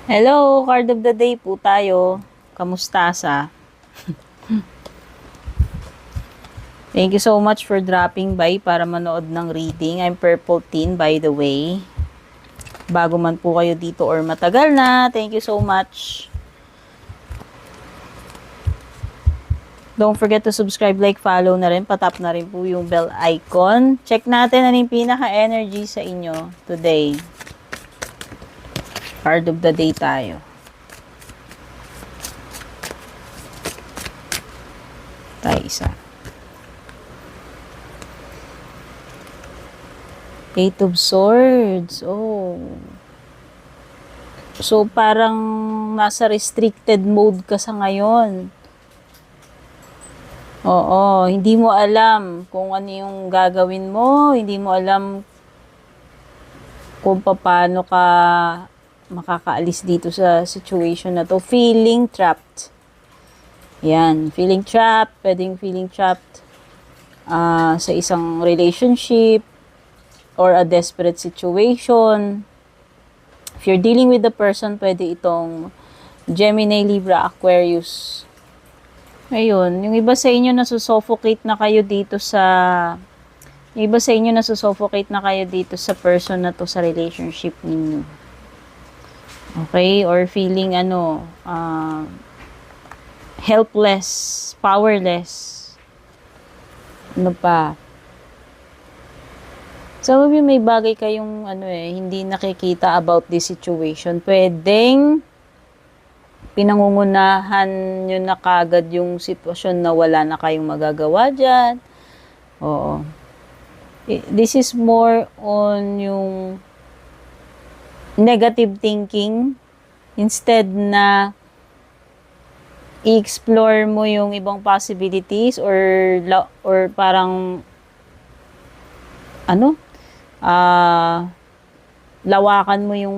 Hello, card of the day po tayo. Kamusta sa? Thank you so much for dropping by para manood ng reading. I'm Purple Teen, by the way. Bago man po kayo dito or matagal na, thank you so much. Don't forget to subscribe, like, follow na rin. Patap na rin po yung bell icon. Check natin ano yung pinaka-energy sa inyo today. Card of the day tayo. Tayo isa. Eight of Swords. Oh. So, parang nasa restricted mode ka sa ngayon. Oo. Hindi mo alam kung ano yung gagawin mo. Hindi mo alam kung paano ka makakaalis dito sa situation na to. Feeling trapped. Yan. Feeling trapped. Pwedeng feeling trapped sa isang relationship or a desperate situation. If you're dealing with the person, pwede itong Gemini, Libra, Aquarius. Ayun, yung iba sa inyo nasusuffocate na kayo dito sa person na to sa relationship ninyo. Okay? Or feeling helpless, powerless. Ano pa? Some of you may bagay kayong hindi nakikita about this situation. Pwedeng pinangungunahan nyo na kagad yung sitwasyon na wala na kayong magagawa dyan. Oo. This is more on yung negative thinking instead na i-explore mo yung ibang possibilities or parang lawakan mo yung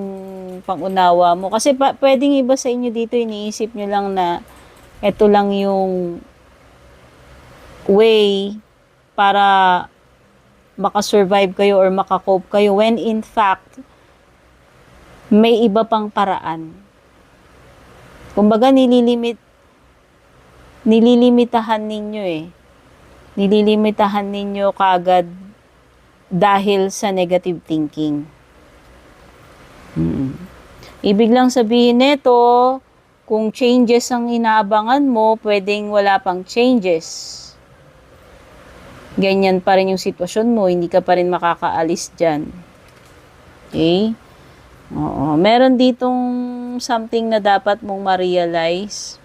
pangunawa mo. Kasi pwedeng iba sa inyo dito, iniisip nyo lang na ito lang yung way para makasurvive kayo or makakope kayo when in fact may iba pang paraan. Kumbaga nililimitahan ninyo kagad dahil sa negative thinking. Ibig lang sabihin nito, kung changes ang inaabangan mo, pwedeng wala pang changes. Ganyan pa rin yung sitwasyon mo, hindi ka pa rin makakaalis dyan. Okay? Oo. Meron ditong something na dapat mong ma-realize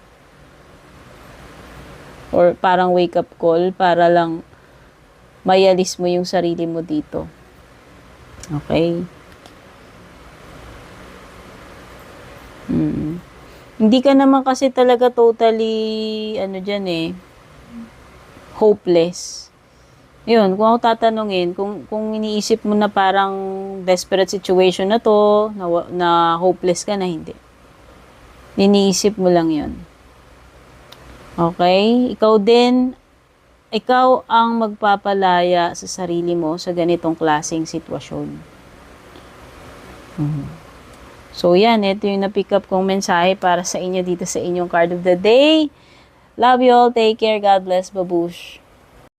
or parang wake up call para lang mayalis mo yung sarili mo dito. Okay? Hindi ka naman kasi talaga totally, hopeless. Yun, kung ako tatanungin, kung iniisip mo na parang desperate situation na to, na hopeless ka na, hindi. Iniisip mo lang yun. Okay? Ikaw ang magpapalaya sa sarili mo sa ganitong klaseng sitwasyon. So, yan. Ito yung na-pick up kong mensahe para sa inyo dito sa inyong card of the day. Love you all. Take care. God bless. Babush.